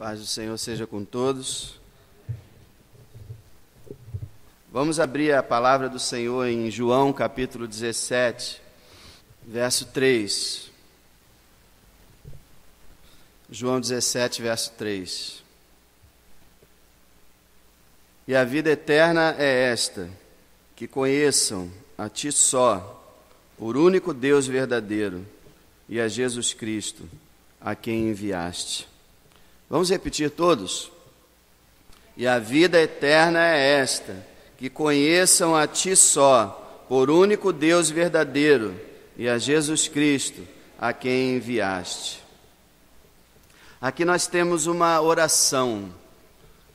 Paz do Senhor seja com todos. Vamos abrir a palavra do Senhor em João capítulo 17, verso 3. João 17, verso 3. E a vida eterna é esta, que conheçam a Ti só, por único Deus verdadeiro, e a Jesus Cristo, a quem enviaste. Vamos repetir todos? E a vida eterna é esta, que conheçam a Ti só, por único Deus verdadeiro, e a Jesus Cristo, a quem enviaste. Aqui nós temos uma oração.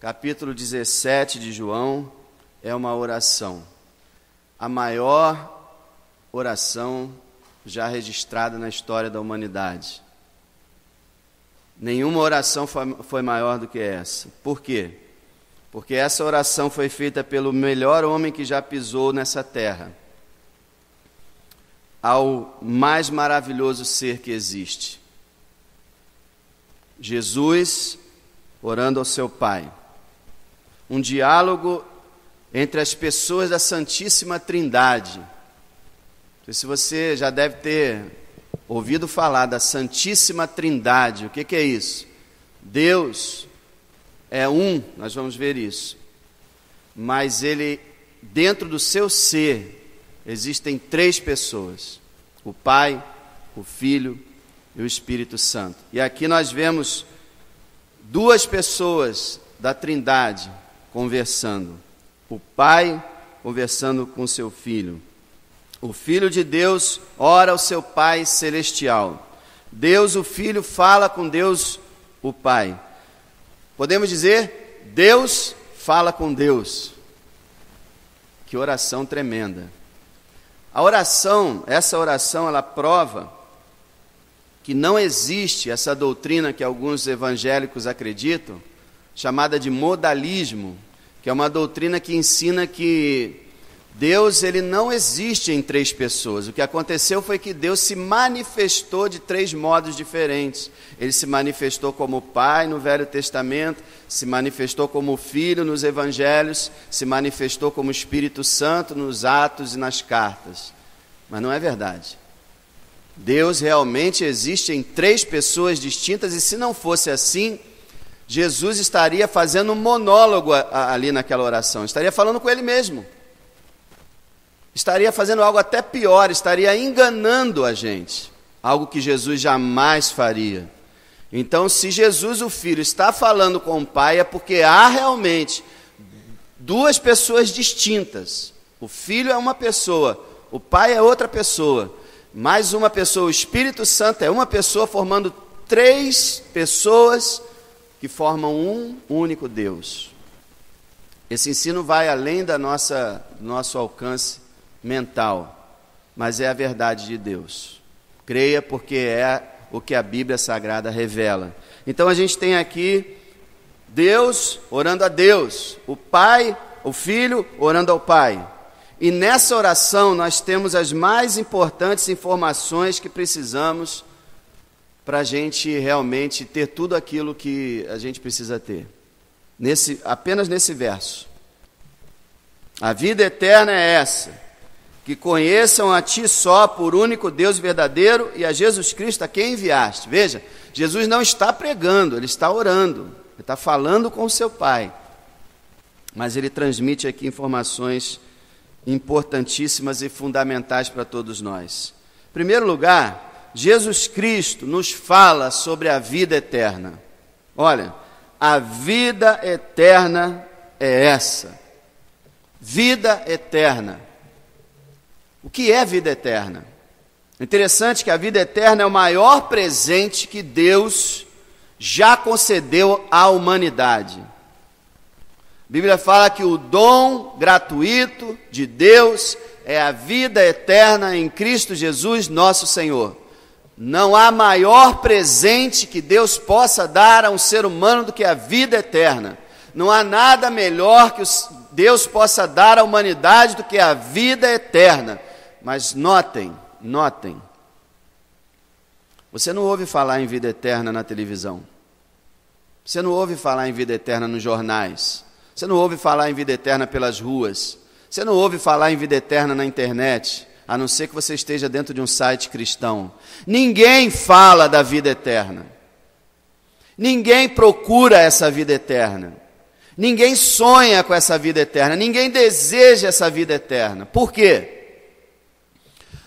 Capítulo 17 de João é uma oração. A maior oração já registrada na história da humanidade. Nenhuma oração foi maior do que essa. Por quê? Porque essa oração foi feita pelo melhor homem que já pisou nessa terra, ao mais maravilhoso ser que existe. Jesus orando ao seu Pai. Um diálogo entre as pessoas da Santíssima Trindade. Não sei se você já deve ter ouvido falar da Santíssima Trindade. O que é isso? Deus é um, nós vamos ver isso. Mas Ele, dentro do seu ser, existem três pessoas: o Pai, o Filho e o Espírito Santo. E aqui nós vemos duas pessoas da Trindade conversando. O Pai conversando com seu Filho. O Filho de Deus ora ao seu Pai celestial. Deus, o Filho, fala com Deus, o Pai. Podemos dizer, Deus fala com Deus. Que oração tremenda. A oração, essa oração, ela prova que não existe essa doutrina que alguns evangélicos acreditam, chamada de modalismo, que é uma doutrina que ensina que Deus, ele não existe em três pessoas. O que aconteceu foi que Deus se manifestou de três modos diferentes. Ele se manifestou como Pai no Velho Testamento, se manifestou como Filho nos Evangelhos, se manifestou como Espírito Santo nos Atos e nas Cartas. Mas não é verdade. Deus realmente existe em três pessoas distintas, e se não fosse assim, Jesus estaria fazendo um monólogo ali naquela oração, estaria falando com Ele mesmo. Estaria fazendo algo até pior, estaria enganando a gente, algo que Jesus jamais faria. Então, se Jesus, o Filho, está falando com o Pai, é porque há realmente duas pessoas distintas. O Filho é uma pessoa, o Pai é outra pessoa, mais uma pessoa, o Espírito Santo é uma pessoa, formando três pessoas que formam um único Deus. Esse ensino vai além do nosso alcance mental, mas é a verdade de Deus. Creia, porque é o que a Bíblia Sagrada revela. Então a gente tem aqui Deus orando a Deus, o Pai, o Filho orando ao Pai. E nessa oração nós temos as mais importantes informações que precisamos para a gente realmente ter tudo aquilo que a gente precisa ter. Apenas nesse verso. A vida eterna é essa, que conheçam a Ti só, por único Deus verdadeiro, e a Jesus Cristo, a quem enviaste. Veja, Jesus não está pregando, Ele está orando, Ele está falando com o seu Pai. Mas Ele transmite aqui informações importantíssimas e fundamentais para todos nós. Em primeiro lugar, Jesus Cristo nos fala sobre a vida eterna. Olha, a vida eterna é essa. Vida eterna. O que é vida eterna? Interessante que a vida eterna é o maior presente que Deus já concedeu à humanidade. A Bíblia fala que o dom gratuito de Deus é a vida eterna em Cristo Jesus, nosso Senhor. Não há maior presente que Deus possa dar a um ser humano do que a vida eterna. Não há nada melhor que Deus possa dar à humanidade do que a vida eterna. Mas notem, você não ouve falar em vida eterna na televisão. Você não ouve falar em vida eterna nos jornais. Você não ouve falar em vida eterna pelas ruas. Você não ouve falar em vida eterna na internet, a não ser que você esteja dentro de um site cristão. Ninguém fala da vida eterna. Ninguém procura essa vida eterna. Ninguém sonha com essa vida eterna. Ninguém deseja essa vida eterna. Por quê?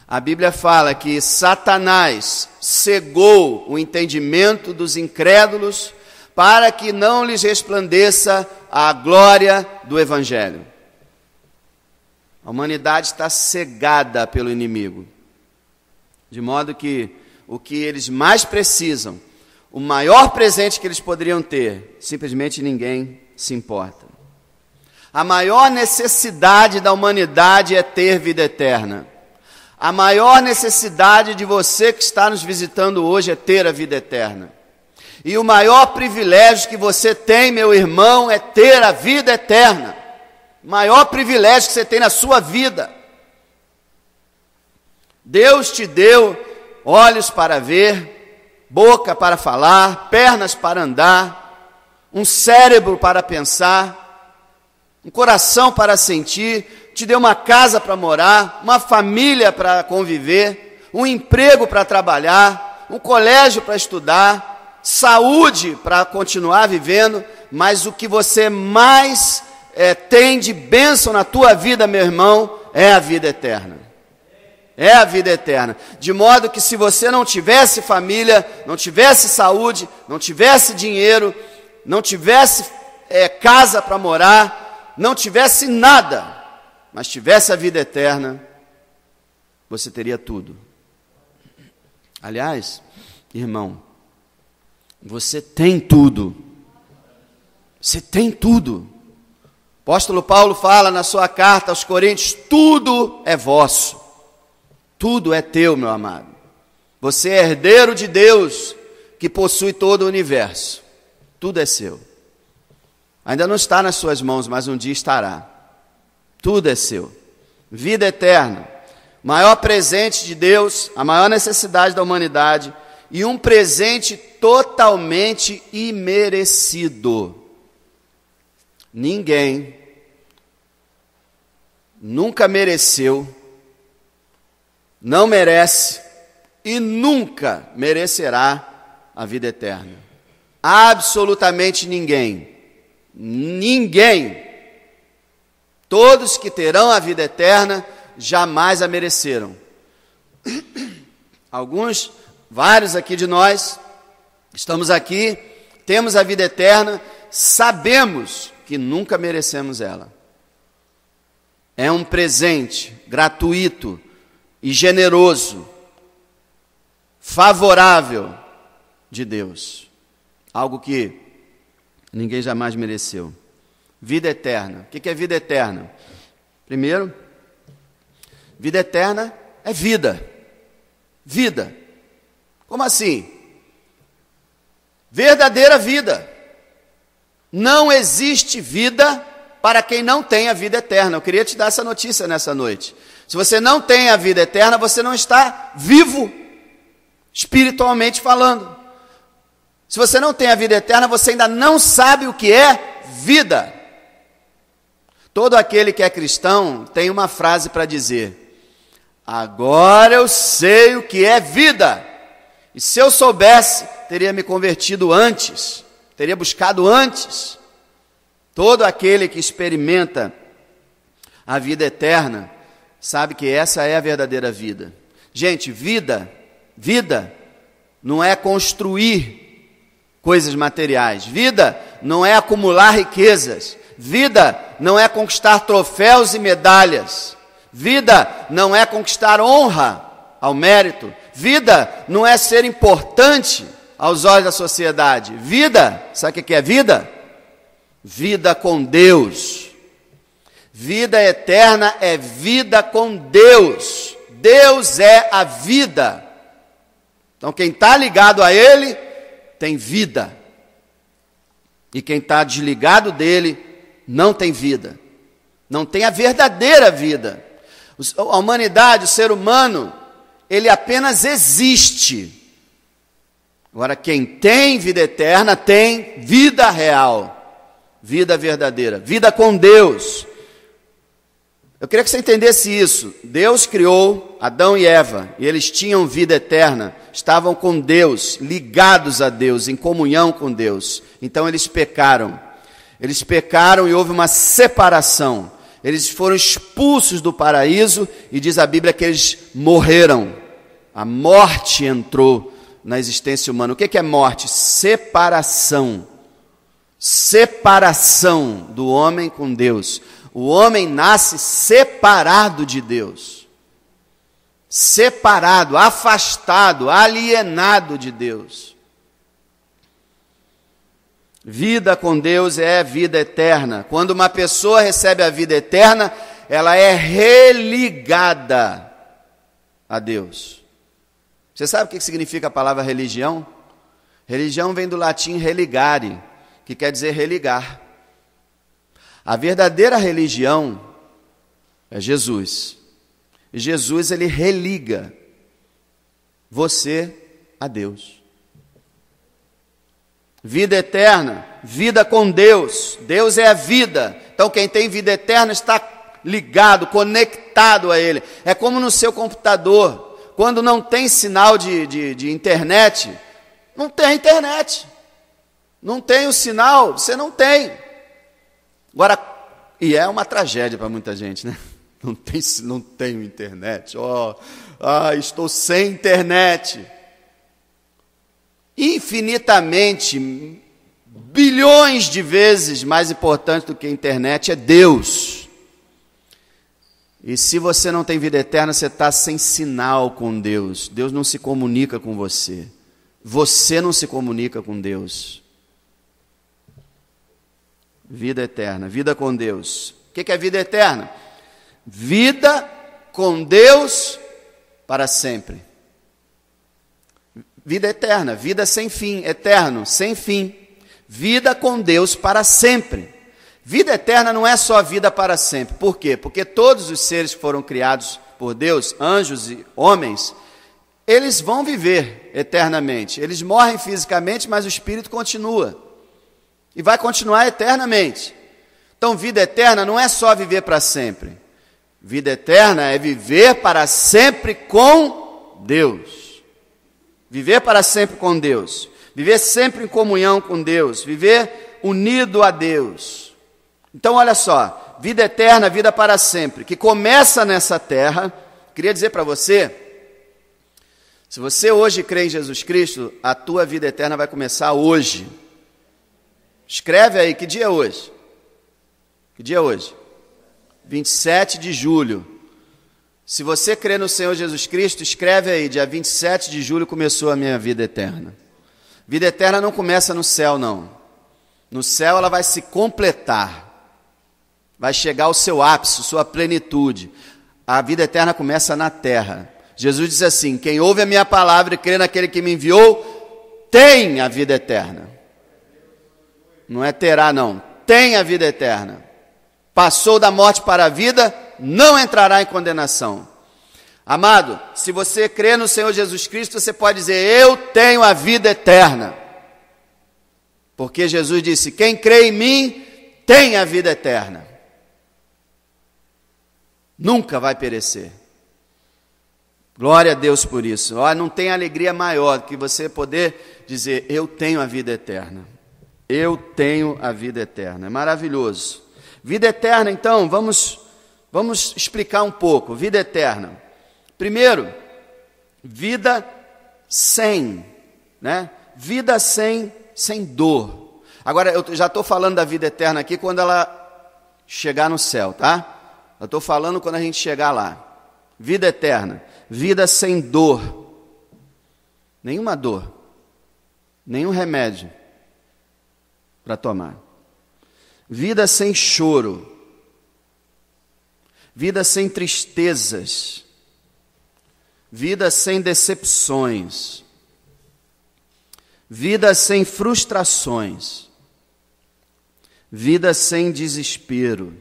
A Bíblia fala que Satanás cegou o entendimento dos incrédulos para que não lhes resplandeça a glória do Evangelho. A humanidade está cegada pelo inimigo, de modo que o que eles mais precisam, o maior presente que eles poderiam ter, simplesmente ninguém se importa. A maior necessidade da humanidade é ter vida eterna. A maior necessidade de você que está nos visitando hoje é ter a vida eterna. E o maior privilégio que você tem, meu irmão, é ter a vida eterna. O maior privilégio que você tem na sua vida. Deus te deu olhos para ver, boca para falar, pernas para andar, um cérebro para pensar, um coração para sentir, te deu uma casa para morar, uma família para conviver, um emprego para trabalhar, um colégio para estudar, saúde para continuar vivendo, mas o que você mais tem de bênção na tua vida, meu irmão, é a vida eterna. É a vida eterna. De modo que se você não tivesse família, não tivesse saúde, não tivesse dinheiro, não tivesse casa para morar, não tivesse nada, mas tivesse a vida eterna, você teria tudo. Aliás, irmão, você tem tudo. Você tem tudo. O apóstolo Paulo fala na sua carta aos Coríntios, tudo é vosso. Tudo é teu, meu amado. Você é herdeiro de Deus, que possui todo o universo. Tudo é seu. Ainda não está nas suas mãos, mas um dia estará. Tudo é seu. Vida eterna. Maior presente de Deus, a maior necessidade da humanidade, e um presente totalmente imerecido. Ninguém nunca mereceu, não merece e nunca merecerá a vida eterna. Absolutamente ninguém. Ninguém. Todos que terão a vida eterna jamais a mereceram. Alguns, vários aqui de nós, estamos aqui, temos a vida eterna, sabemos que nunca merecemos ela. É um presente gratuito e generoso, favorável de Deus. Algo que ninguém jamais mereceu. Vida eterna. O que é vida eterna? Primeiro, vida eterna é vida. Vida. Como assim? Verdadeira vida. Não existe vida para quem não tem a vida eterna. Eu queria te dar essa notícia nessa noite. Se você não tem a vida eterna, você não está vivo, espiritualmente falando. Se você não tem a vida eterna, você ainda não sabe o que é vida. Todo aquele que é cristão tem uma frase para dizer: agora eu sei o que é vida. E se eu soubesse, teria me convertido antes, teria buscado antes. Todo aquele que experimenta a vida eterna sabe que essa é a verdadeira vida. Gente, vida não é construir coisas materiais. Vida não é acumular riquezas. Vida não é conquistar troféus e medalhas. Vida não é conquistar honra ao mérito. Vida não é ser importante aos olhos da sociedade. Vida, sabe o que é vida? Vida com Deus. Vida eterna é vida com Deus. Deus é a vida. Então quem está ligado a Ele tem vida. E quem está desligado dele não tem vida. Não tem a verdadeira vida. A humanidade, o ser humano, ele apenas existe. Agora, quem tem vida eterna tem vida real, vida verdadeira, vida com Deus. Eu queria que você entendesse isso. Deus criou Adão e Eva, e eles tinham vida eterna, estavam com Deus, ligados a Deus, em comunhão com Deus. Então eles pecaram. Eles pecaram e houve uma separação. Eles foram expulsos do paraíso e diz a Bíblia que eles morreram. A morte entrou na existência humana. O que é morte? Separação. Separação do homem com Deus. O homem nasce separado de Deus. Separado, afastado, alienado de Deus. Vida com Deus é vida eterna. Quando uma pessoa recebe a vida eterna, ela é religada a Deus. Você sabe o que significa a palavra religião? Religião vem do latim religare, que quer dizer religar. A verdadeira religião é Jesus. E Jesus, ele religa você a Deus. Vida eterna, vida com Deus. Deus é a vida. Então quem tem vida eterna está ligado, conectado a Ele. É como no seu computador. Quando não tem sinal de internet, não tem internet. Não tem o sinal, você não tem. Agora, e é uma tragédia para muita gente, né? Não tenho internet. Estou sem internet. Infinitamente, bilhões de vezes mais importante do que a internet é Deus. E se você não tem vida eterna, você está sem sinal com Deus. Deus não se comunica com você. Você não se comunica com Deus. Vida eterna, vida com Deus. O que é vida eterna? Vida com Deus para sempre. Vida eterna, vida sem fim, eterno, sem fim. Vida com Deus para sempre. Vida eterna não é só vida para sempre. Por quê? Porque todos os seres que foram criados por Deus, anjos e homens, eles vão viver eternamente. Eles morrem fisicamente, mas o espírito continua. E vai continuar eternamente. Então, vida eterna não é só viver para sempre. Vida eterna é viver para sempre com Deus. Viver para sempre com Deus. Viver sempre em comunhão com Deus. Viver unido a Deus. Então, olha só. Vida eterna, vida para sempre. Que começa nessa terra. Queria dizer para você, se você hoje crê em Jesus Cristo, a tua vida eterna vai começar hoje. Escreve aí, que dia é hoje? Que dia é hoje? 27 de julho. Se você crê no Senhor Jesus Cristo, escreve aí, dia 27 de julho começou a minha vida eterna. Vida eterna não começa no céu, não. No céu ela vai se completar. Vai chegar ao seu ápice, sua plenitude. A vida eterna começa na terra. Jesus diz assim, quem ouve a minha palavra e crê naquele que me enviou, tem a vida eterna. Não é terá, não. Tem a vida eterna. Passou da morte para a vida, não entrará em condenação. Amado, se você crê no Senhor Jesus Cristo, você pode dizer, eu tenho a vida eterna. Porque Jesus disse, quem crê em mim, tem a vida eterna. Nunca vai perecer. Glória a Deus por isso. Não tem alegria maior do que você poder dizer, eu tenho a vida eterna. Eu tenho a vida eterna. É maravilhoso. Vida eterna, então, vamos explicar um pouco. Vida eterna. Primeiro, vida sem, né? Vida sem dor. Agora, eu já estou falando da vida eterna aqui quando ela chegar no céu, tá? Eu estou falando quando a gente chegar lá. Vida eterna. Vida sem dor. Nenhuma dor. Nenhum remédio para tomar. Vida sem choro. Vida sem tristezas. Vida sem decepções. Vida sem frustrações. Vida sem desespero.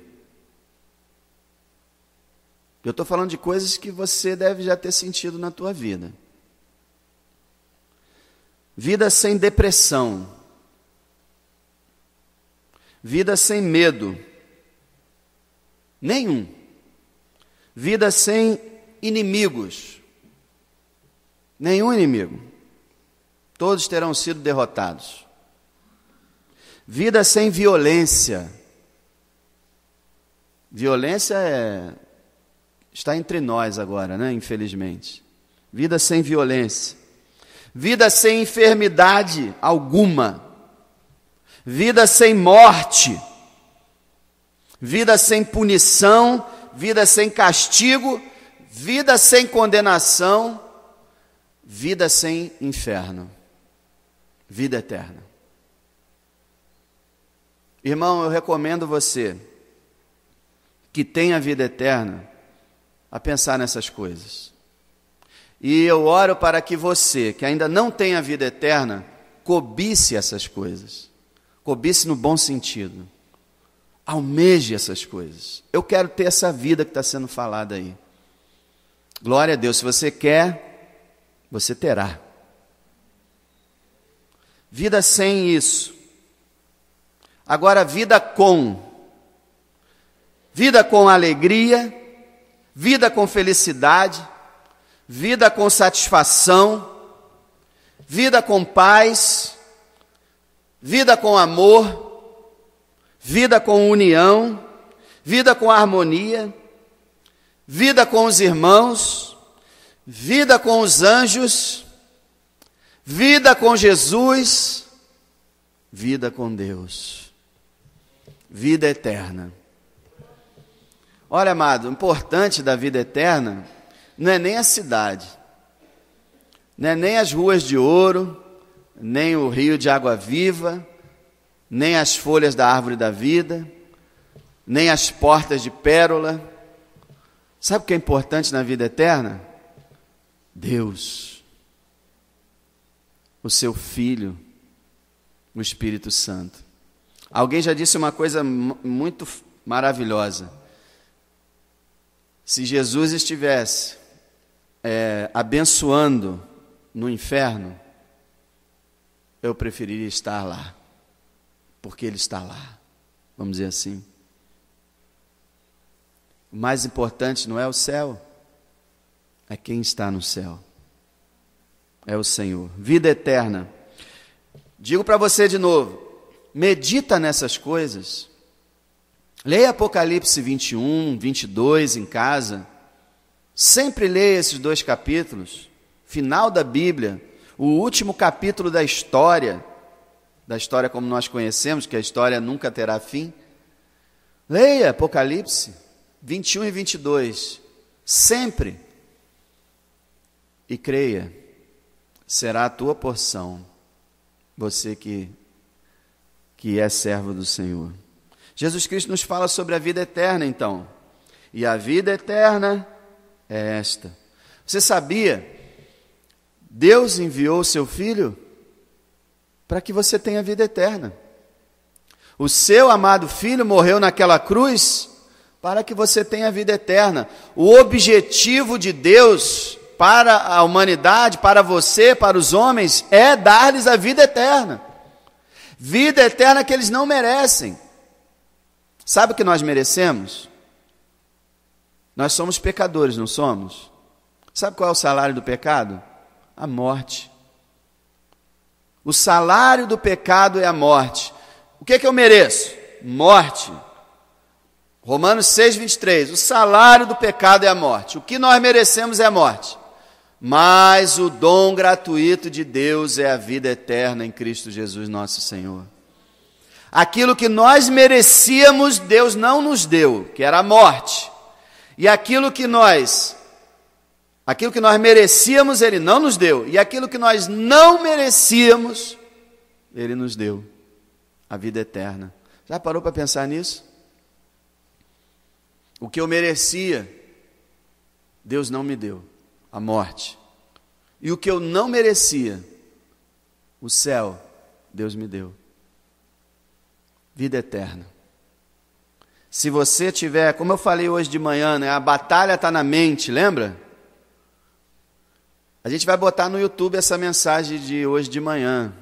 Eu estou falando de coisas que você deve já ter sentido na tua vida. vida sem depressão, vida sem medo, nenhum, vida sem inimigos, nenhum inimigo, todos terão sido derrotados, vida sem violência, violência está entre nós agora, né? Infelizmente, vida sem violência, vida sem enfermidade alguma, vida sem morte, vida sem punição, vida sem castigo, vida sem condenação, vida sem inferno, vida eterna. Irmão, eu recomendo você que tenha vida eterna a pensar nessas coisas. E eu oro para que você, que ainda não tem a vida eterna, cobice essas coisas. Cobice no bom sentido. Almeje essas coisas. Eu quero ter essa vida que está sendo falada aí. Glória a Deus. Se você quer, você terá. Vida sem isso. Agora, vida com alegria, vida com felicidade, vida com satisfação, vida com paz, vida com amor, vida com união, vida com harmonia, vida com os irmãos, vida com os anjos, vida com Jesus, vida com Deus, vida eterna. Olha, amado, o importante da vida eterna não é nem a cidade, não é nem as ruas de ouro, nem o rio de água viva, nem as folhas da árvore da vida, nem as portas de pérola. Sabe o que é importante na vida eterna? Deus, o seu Filho, o Espírito Santo. Alguém já disse uma coisa muito maravilhosa. Se Jesus estivesse abençoando no inferno, eu preferiria estar lá, porque Ele está lá, vamos dizer assim. O mais importante não é o céu, é quem está no céu, é o Senhor. Vida eterna. Digo para você de novo, medita nessas coisas. Leia Apocalipse 21, 22 em casa. Sempre leia esses 2 capítulos. Final da Bíblia, o último capítulo da história como nós conhecemos, que a história nunca terá fim. Leia Apocalipse 21 e 22. Sempre. E creia, será a tua porção, você que é servo do Senhor. Jesus Cristo nos fala sobre a vida eterna, então. E a vida eterna é esta. Você sabia? Deus enviou o seu Filho para que você tenha vida eterna. O seu amado Filho morreu naquela cruz para que você tenha vida eterna. O objetivo de Deus para a humanidade, para você, para os homens, é dar-lhes a vida eterna. Vida eterna que eles não merecem. Sabe o que nós merecemos? Nós somos pecadores, não somos? Sabe qual é o salário do pecado? A morte. O salário do pecado é a morte. O que eu mereço? Morte. Romanos 6, 23. O salário do pecado é a morte. O que nós merecemos é a morte. Mas o dom gratuito de Deus é a vida eterna em Cristo Jesus, nosso Senhor. Aquilo que nós merecíamos, Deus não nos deu, que era a morte. E aquilo que nós merecíamos, Ele não nos deu. E aquilo que nós não merecíamos, Ele nos deu. A vida eterna. Já parou para pensar nisso? O que eu merecia, Deus não me deu. A morte. E o que eu não merecia, o céu, Deus me deu. Vida eterna. Se você tiver, como eu falei hoje de manhã, né, a batalha está na mente, lembra? A gente vai botar no YouTube essa mensagem de hoje de manhã.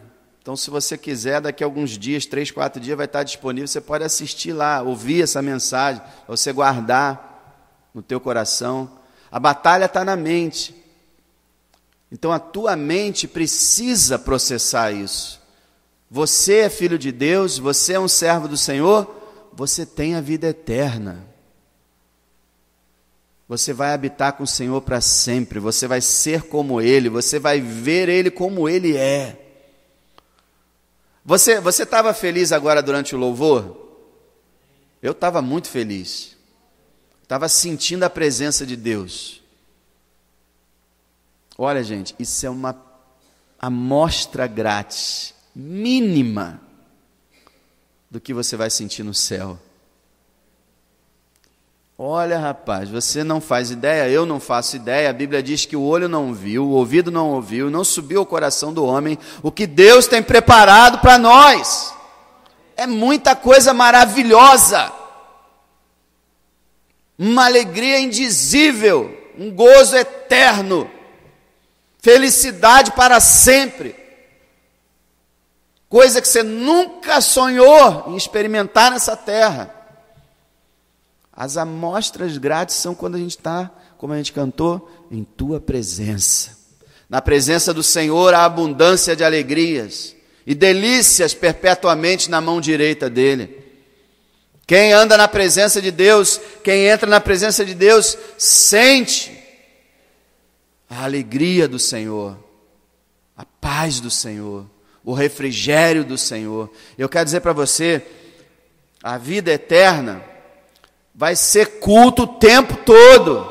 Então, se você quiser, daqui a alguns dias, 3, 4 dias, vai estar disponível. Você pode assistir lá, ouvir essa mensagem, para você guardar no teu coração. A batalha está na mente. Então, a tua mente precisa processar isso. Você é filho de Deus, você é um servo do Senhor, você tem a vida eterna. Você vai habitar com o Senhor para sempre, você vai ser como Ele, você vai ver Ele como Ele é. Você estava feliz agora durante o louvor? Eu estava muito feliz. Estava sentindo a presença de Deus. Olha, gente, isso é uma amostra grátis, mínima, do que você vai sentir no céu. Olha, rapaz, você não faz ideia, eu não faço ideia. A Bíblia diz que o olho não viu, o ouvido não ouviu, não subiu ao coração do homem o que Deus tem preparado para nós. É muita coisa maravilhosa, uma alegria indizível, um gozo eterno, felicidade para sempre, coisa que você nunca sonhou em experimentar nessa terra. As amostras grátis são quando a gente está, como a gente cantou, em tua presença. Na presença do Senhor há abundância de alegrias e delícias perpetuamente na mão direita dele. Quem anda na presença de Deus, quem entra na presença de Deus, sente a alegria do Senhor, a paz do Senhor, o refrigério do Senhor. Eu quero dizer para você, a vida eterna vai ser culto o tempo todo.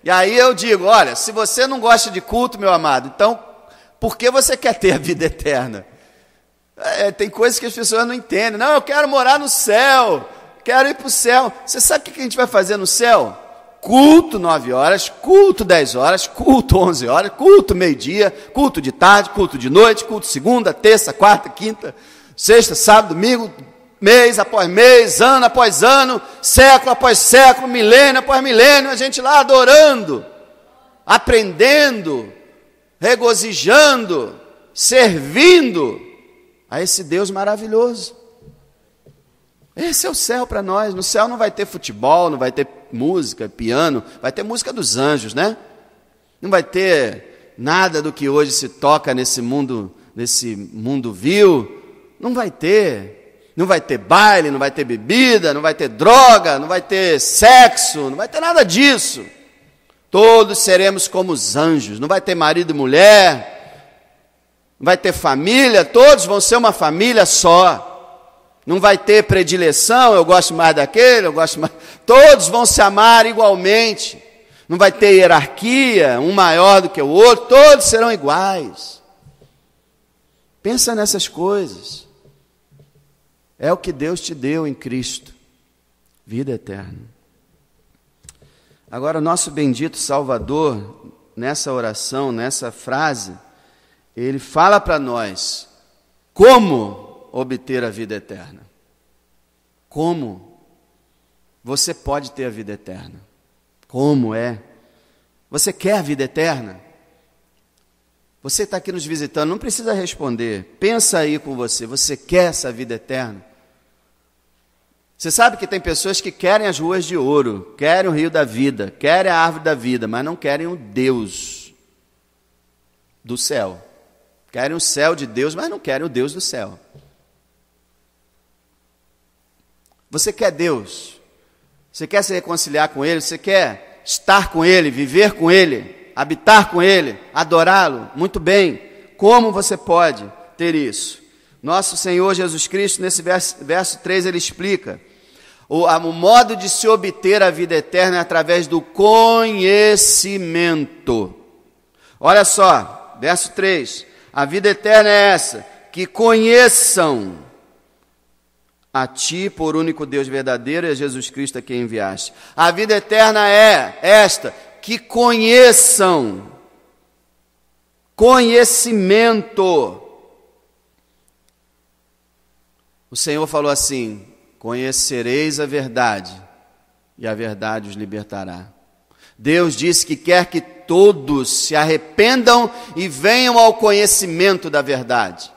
E aí eu digo, olha, se você não gosta de culto, meu amado, então, por que você quer ter a vida eterna? Tem coisas que as pessoas não entendem. Não, eu quero morar no céu, quero ir para o céu. Você sabe o que a gente vai fazer no céu? Culto 9 horas, culto 10 horas, culto 11 horas, culto meio-dia, culto de tarde, culto de noite, culto segunda, terça, quarta, quinta, sexta, sábado, domingo, mês após mês, ano após ano, século após século, milênio após milênio, a gente lá adorando, aprendendo, regozijando, servindo a esse Deus maravilhoso. Esse é o céu para nós. No céu não vai ter futebol, não vai ter música, piano, vai ter música dos anjos, né? Não vai ter nada do que hoje se toca nesse mundo vil, não vai ter. Não vai ter baile, não vai ter bebida, não vai ter droga, não vai ter sexo, não vai ter nada disso. Todos seremos como os anjos, não vai ter marido e mulher, não vai ter família, todos vão ser uma família só. Não vai ter predileção, eu gosto mais daquele, eu gosto mais... Todos vão se amar igualmente. Não vai ter hierarquia, um maior do que o outro, todos serão iguais. Pensa nessas coisas. É o que Deus te deu em Cristo, vida eterna. Agora, o nosso bendito Salvador, nessa oração, nessa frase, ele fala para nós como obter a vida eterna. Como você pode ter a vida eterna? Como é? Você quer a vida eterna? Você está aqui nos visitando, não precisa responder. Pensa aí com você, você quer essa vida eterna? Você sabe que tem pessoas que querem as ruas de ouro, querem o rio da vida, querem a árvore da vida, mas não querem o Deus do céu. Querem o céu de Deus, mas não querem o Deus do céu. Você quer Deus? Você quer se reconciliar com Ele? Você quer estar com Ele, viver com Ele, habitar com Ele, adorá-lo? Muito bem. Como você pode ter isso? Nosso Senhor Jesus Cristo, nesse verso 3, ele explica. O modo de se obter a vida eterna é através do conhecimento. Olha só, verso 3. A vida eterna é essa, que conheçam a Ti, por único Deus verdadeiro, e a Jesus Cristo a quem enviaste. A vida eterna é esta, que conheçam. Conhecimento. O Senhor falou assim: conhecereis a verdade os libertará. Deus disse que quer que todos se arrependam e venham ao conhecimento da verdade.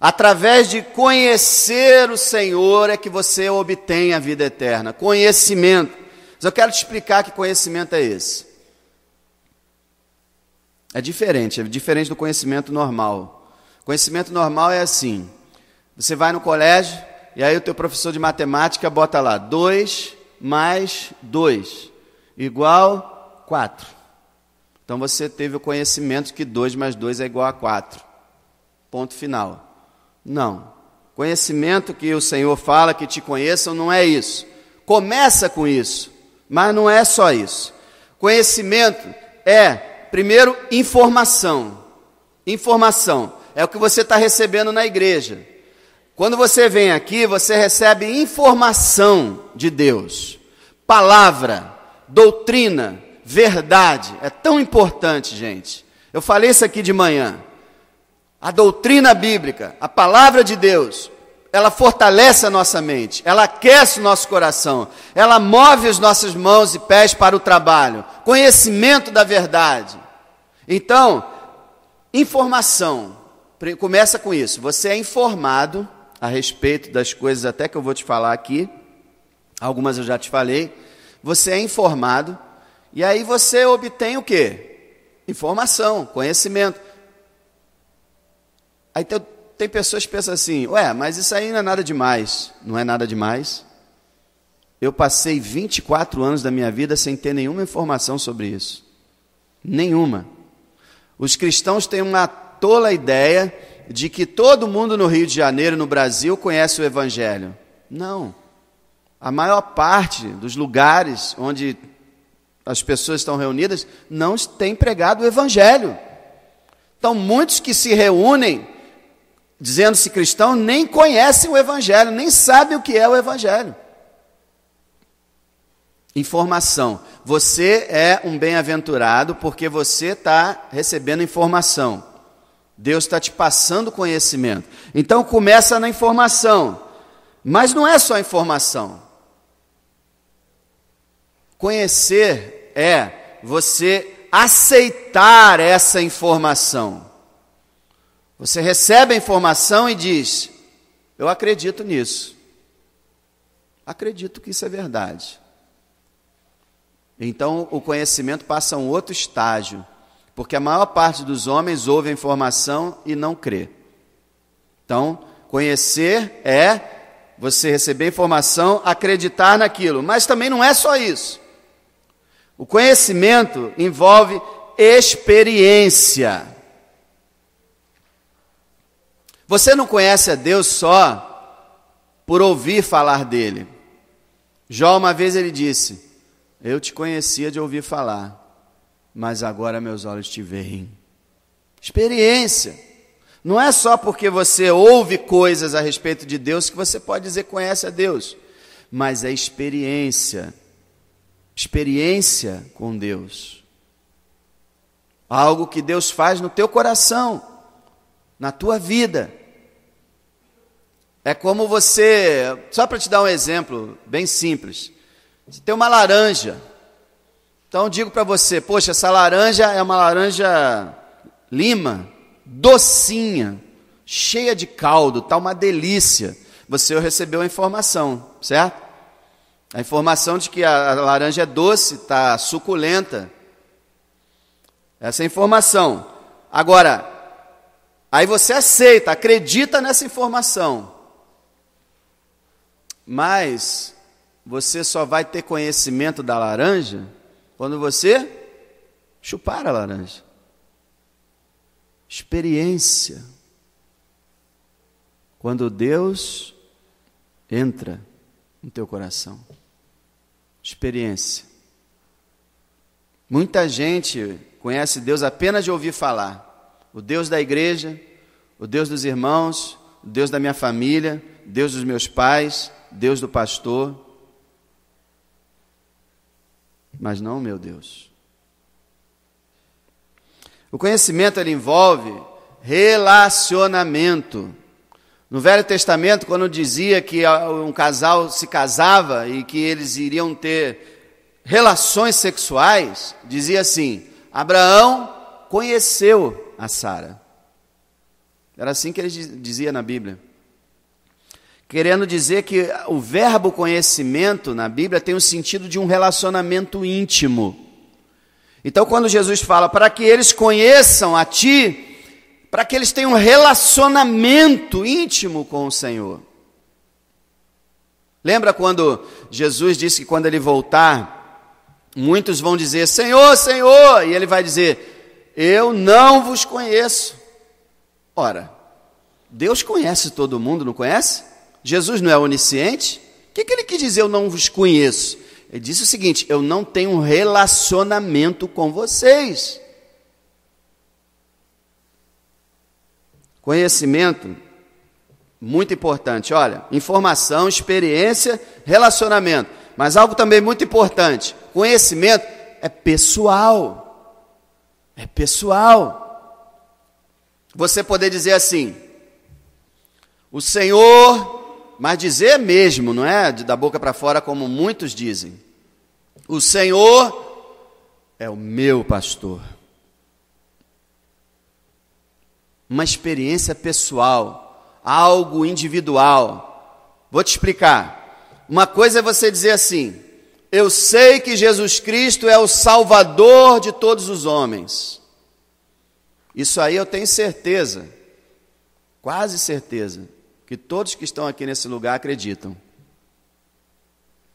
Através de conhecer o Senhor é que você obtém a vida eterna. Conhecimento. Mas eu quero te explicar que conhecimento é esse. É diferente do conhecimento normal. Conhecimento normal é assim. Você vai no colégio e aí o teu professor de matemática bota lá 2 mais 2 igual 4. Então você teve o conhecimento que 2 mais 2 é igual a 4. Ponto final. Não. Conhecimento que o Senhor fala que te conheçam não é isso. Começa com isso, mas não é só isso. Conhecimento é, primeiro, informação. Informação é o que você está recebendo na igreja. Quando você vem aqui, você recebe informação de Deus. Palavra, doutrina, verdade. É tão importante, gente. Eu falei isso aqui de manhã. A doutrina bíblica, a palavra de Deus, ela fortalece a nossa mente, ela aquece o nosso coração, ela move as nossas mãos e pés para o trabalho. Conhecimento da verdade. Então, informação. Começa com isso. Você é informado a respeito das coisas até que eu vou te falar aqui. Algumas eu já te falei. Você é informado e aí você obtém o quê? Informação, conhecimento. Aí tem pessoas que pensam assim, mas isso aí não é nada demais. Não é nada demais. Eu passei 24 anos da minha vida sem ter nenhuma informação sobre isso. Nenhuma. Os cristãos têm uma tola ideia de que todo mundo no Rio de Janeiro, no Brasil, conhece o Evangelho. Não. A maior parte dos lugares onde as pessoas estão reunidas não tem pregado o Evangelho. Então, muitos que se reúnem dizendo-se cristão, nem conhecem o Evangelho, nem sabem o que é o Evangelho. Informação. Você é um bem-aventurado porque você está recebendo informação. Deus está te passando conhecimento. Então começa na informação. Mas não é só informação. Conhecer é você aceitar essa informação. Você recebe a informação e diz, eu acredito nisso. Acredito que isso é verdade. Então, o conhecimento passa a um outro estágio, porque a maior parte dos homens ouve a informação e não crê. Então, conhecer é você receber informação, acreditar naquilo, mas também não é só isso. O conhecimento envolve experiência. Você não conhece a Deus só por ouvir falar dele. Jó, uma vez ele disse, eu te conhecia de ouvir falar, mas agora meus olhos te veem. Experiência. Não é só porque você ouve coisas a respeito de Deus que você pode dizer que conhece a Deus, mas é experiência. Experiência com Deus. Algo que Deus faz no teu coração, na tua vida. É como você, só para te dar um exemplo bem simples, você tem uma laranja, então eu digo para você, poxa, essa laranja é uma laranja lima, docinha, cheia de caldo, está uma delícia. Você recebeu a informação, certo? A informação de que a laranja é doce, está suculenta. Essa é a informação. Agora, aí você aceita, acredita nessa informação. Mas você só vai ter conhecimento da laranja quando você chupar a laranja. Experiência. Quando Deus entra no teu coração. Experiência. Muita gente conhece Deus apenas de ouvir falar. O Deus da igreja, o Deus dos irmãos, o Deus da minha família, Deus dos meus pais, Deus do pastor. Mas não, meu Deus. O conhecimento, ele envolve relacionamento. No Velho Testamento, quando dizia que um casal se casava e que eles iriam ter relações sexuais, dizia assim, Abraão conheceu a Sara. Era assim que ele dizia na Bíblia. Querendo dizer que o verbo conhecimento na Bíblia tem o sentido de um relacionamento íntimo. Então, quando Jesus fala para que eles conheçam a Ti, para que eles tenham um relacionamento íntimo com o Senhor. Lembra quando Jesus disse que quando Ele voltar, muitos vão dizer, Senhor, Senhor, e Ele vai dizer, eu não vos conheço. Ora, Deus conhece todo mundo, não conhece? Jesus não é onisciente? O que Ele quis dizer, eu não vos conheço? Ele disse o seguinte, eu não tenho um relacionamento com vocês. Conhecimento, muito importante. Olha, informação, experiência, relacionamento. Mas algo também muito importante, conhecimento é pessoal. É pessoal. Você poder dizer assim, o Senhor, mas dizer mesmo, não é da boca para fora como muitos dizem. O Senhor é o meu pastor. Uma experiência pessoal, algo individual. Vou te explicar. Uma coisa é você dizer assim, eu sei que Jesus Cristo é o Salvador de todos os homens. Isso aí eu tenho certeza, quase certeza, que todos que estão aqui nesse lugar acreditam.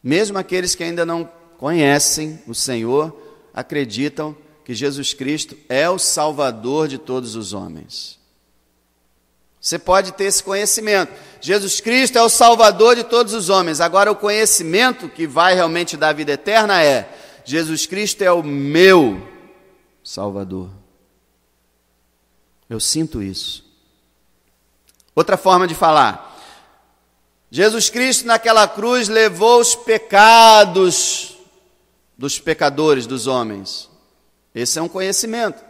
Mesmo aqueles que ainda não conhecem o Senhor, acreditam que Jesus Cristo é o Salvador de todos os homens. Você pode ter esse conhecimento. Jesus Cristo é o Salvador de todos os homens. Agora, o conhecimento que vai realmente dar vida eterna é: Jesus Cristo é o meu Salvador. Eu sinto isso. Outra forma de falar. Jesus Cristo naquela cruz levou os pecados dos pecadores, dos homens. Esse é um conhecimento.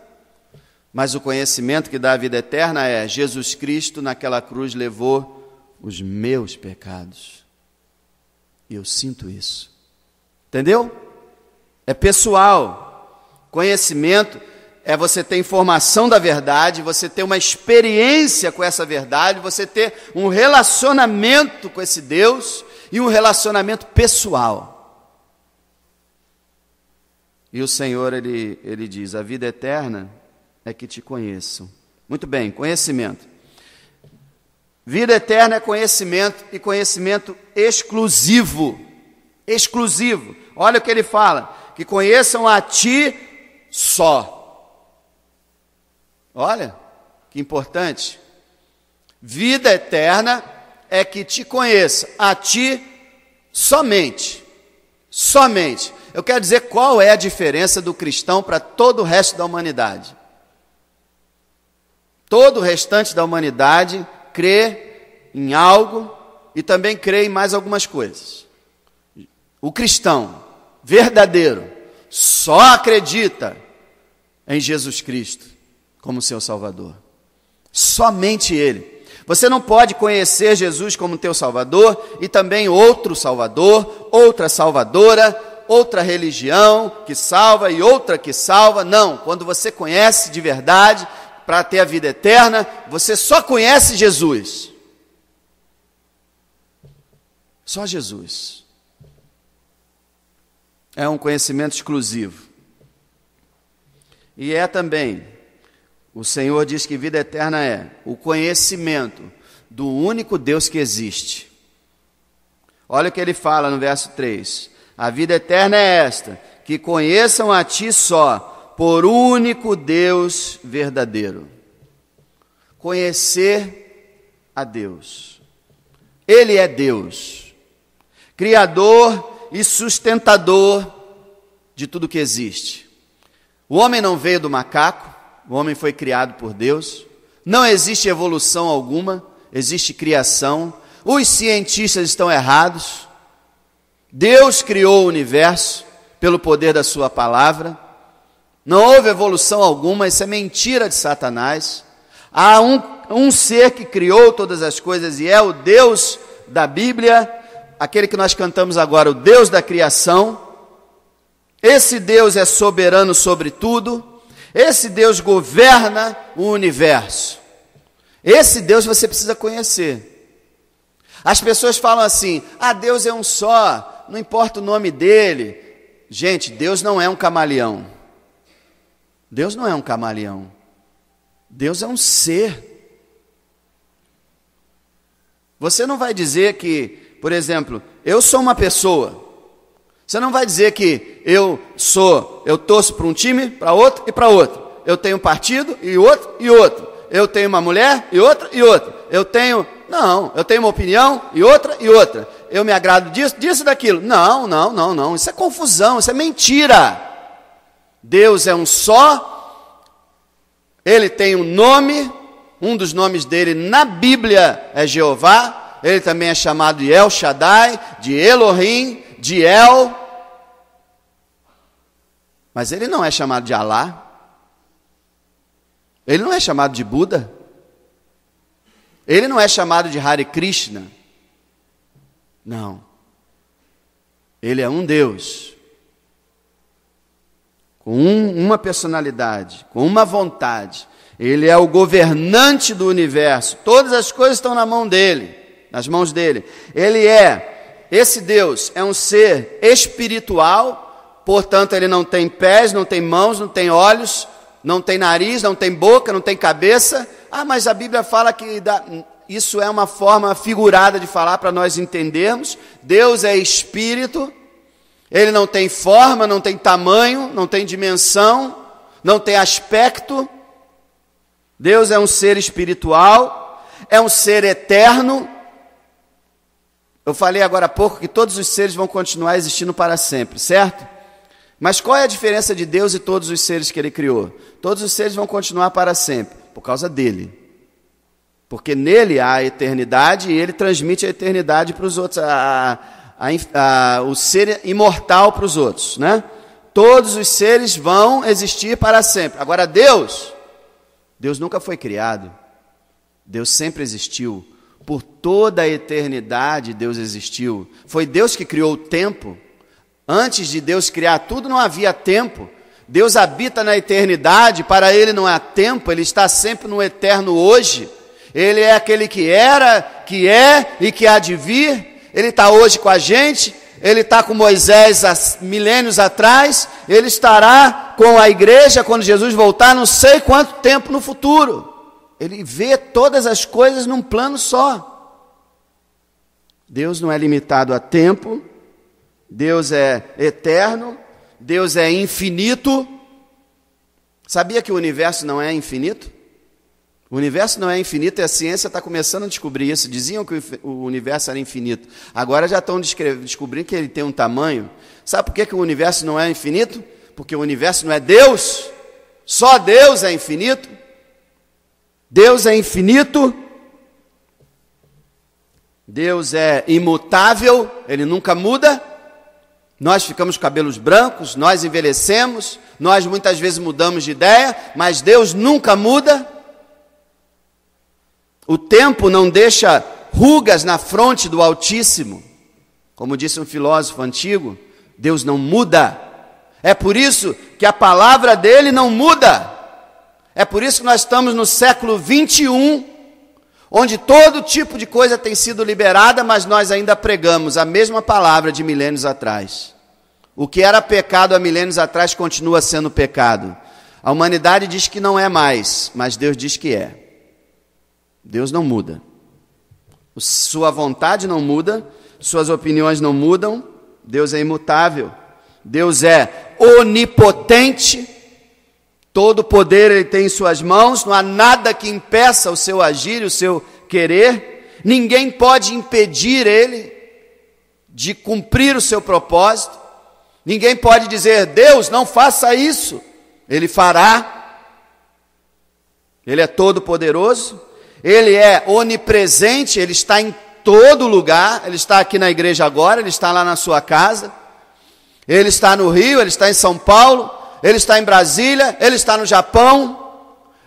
Mas o conhecimento que dá a vida eterna é: Jesus Cristo naquela cruz levou os meus pecados. E eu sinto isso. Entendeu? É pessoal. Conhecimento é você ter informação da verdade, você ter uma experiência com essa verdade, você ter um relacionamento com esse Deus e um relacionamento pessoal. E o Senhor, ele diz, a vida eterna é que te conheçam. Muito bem, conhecimento. Vida eterna é conhecimento e conhecimento exclusivo. Exclusivo. Olha o que ele fala, que conheçam a Ti só. Olha, que importante. Vida eterna é que te conheça a Ti somente. Somente. Eu quero dizer qual é a diferença do cristão para todo o resto da humanidade. Todo o restante da humanidade crê em algo e também crê em mais algumas coisas. O cristão verdadeiro só acredita em Jesus Cristo como seu Salvador. Somente Ele. Você não pode conhecer Jesus como teu Salvador e também outro Salvador, outra Salvadora, outra religião que salva e outra que salva. Não, quando você conhece de verdade, para ter a vida eterna, você só conhece Jesus. Só Jesus. É um conhecimento exclusivo. E é também, o Senhor diz que vida eterna é o conhecimento do único Deus que existe. Olha o que ele fala no verso 3. A vida eterna é esta, que conheçam a Ti só, por único Deus verdadeiro. Conhecer a Deus. Ele é Deus, Criador e sustentador de tudo que existe. O homem não veio do macaco, o homem foi criado por Deus. Não existe evolução alguma, existe criação. Os cientistas estão errados. Deus criou o universo pelo poder da sua palavra. Não houve evolução alguma, isso é mentira de Satanás. Há um ser que criou todas as coisas e é o Deus da Bíblia, aquele que nós cantamos agora, o Deus da criação. Esse Deus é soberano sobre tudo, Esse Deus governa o universo. Esse Deus você precisa conhecer. As pessoas falam assim: ah, Deus é um só, não importa o nome dele. Gente, Deus não é um camaleão. Deus não é um camaleão. Deus é um ser. Você não vai dizer que, por exemplo, eu sou uma pessoa. Você não vai dizer que eu torço para um time, para outro e para outro. Eu tenho um partido e outro e outro. Eu tenho uma mulher e outra e outra. Eu tenho uma opinião e outra e outra. Eu me agrado disso e daquilo. Não. Isso é confusão, isso é mentira. Deus é um só. Ele tem um nome. Um dos nomes dele na Bíblia é Jeová. Ele também é chamado de El Shaddai, de Elohim, de El. Mas ele não é chamado de Alá. Ele não é chamado de Buda. Ele não é chamado de Hare Krishna. Não. Ele é um Deus. Com uma personalidade, com uma vontade. Ele é o governante do universo. Todas as coisas estão na mão dele, nas mãos dele. Esse Deus é um ser espiritual, portanto ele não tem pés, não tem mãos, não tem olhos, não tem nariz, não tem boca, não tem cabeça. Ah, mas a Bíblia fala que isso é uma forma figurada de falar para nós entendermos. Deus é espírito, ele não tem forma, não tem tamanho, não tem dimensão, não tem aspecto. Deus é um ser espiritual, é um ser eterno. Eu falei agora há pouco que todos os seres vão continuar existindo para sempre, certo? Mas qual é a diferença de Deus e todos os seres que ele criou? Todos os seres vão continuar para sempre, por causa dele. Porque nele há a eternidade e ele transmite a eternidade para os outros, o ser imortal para os outros, né? Todos os seres vão existir para sempre. Agora Deus nunca foi criado. Deus sempre existiu. Por toda a eternidade Deus existiu. Foi Deus que criou o tempo. Antes de Deus criar tudo não havia tempo. Deus habita na eternidade, para ele não há tempo, ele está sempre no eterno hoje. Ele é aquele que era, que é e que há de vir. Ele está hoje com a gente, ele está com Moisés há milênios atrás, ele estará com a igreja quando Jesus voltar, não sei quanto tempo no futuro. Ele vê todas as coisas num plano só. Deus não é limitado a tempo, Deus é eterno, Deus é infinito. Sabia que o universo não é infinito? O universo não é infinito e a ciência está começando a descobrir isso. Diziam que o universo era infinito. Agora já estão descobrindo que ele tem um tamanho. Sabe por que o universo não é infinito? Porque o universo não é Deus. Só Deus é infinito. Deus é infinito. Deus é imutável, ele nunca muda. Nós ficamos com cabelos brancos, nós envelhecemos, nós muitas vezes mudamos de ideia, mas Deus nunca muda. O tempo não deixa rugas na fronte do Altíssimo. Como disse um filósofo antigo, Deus não muda. É por isso que a palavra dele não muda. É por isso que nós estamos no século 21, onde todo tipo de coisa tem sido liberada, mas nós ainda pregamos a mesma palavra de milênios atrás. O que era pecado há milênios atrás continua sendo pecado. A humanidade diz que não é mais, mas Deus diz que é. Deus não muda. Sua vontade não muda, suas opiniões não mudam. Deus é imutável. Deus é onipotente. Todo poder ele tem em suas mãos, não há nada que impeça o seu agir, o seu querer. Ninguém pode impedir ele de cumprir o seu propósito. Ninguém pode dizer: Deus, não faça isso. Ele fará. Ele é todo poderoso. Ele é onipresente, ele está em todo lugar. Ele está aqui na igreja agora, ele está lá na sua casa. Ele está no Rio, ele está em São Paulo. Ele está em Brasília, ele está no Japão,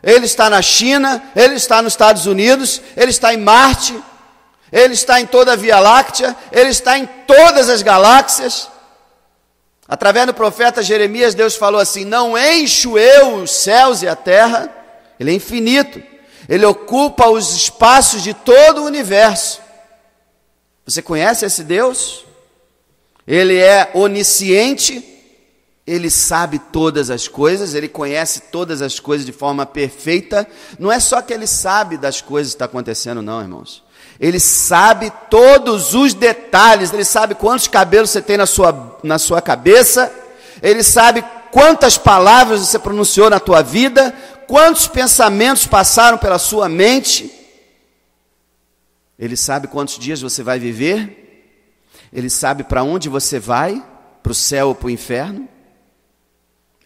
ele está na China, ele está nos Estados Unidos, ele está em Marte, ele está em toda a Via Láctea, ele está em todas as galáxias. Através do profeta Jeremias, Deus falou assim: não encho eu os céus e a terra. Ele é infinito. Ele ocupa os espaços de todo o universo. Você conhece esse Deus? Ele é onisciente. Ele sabe todas as coisas. Ele conhece todas as coisas de forma perfeita. Não é só que ele sabe das coisas que estão acontecendo, não, irmãos. Ele sabe todos os detalhes. Ele sabe quantos cabelos você tem na sua cabeça. Ele sabe quantas palavras você pronunciou na tua vida. Quantos pensamentos passaram pela sua mente. Ele sabe quantos dias você vai viver. Ele sabe para onde você vai, para o céu ou para o inferno.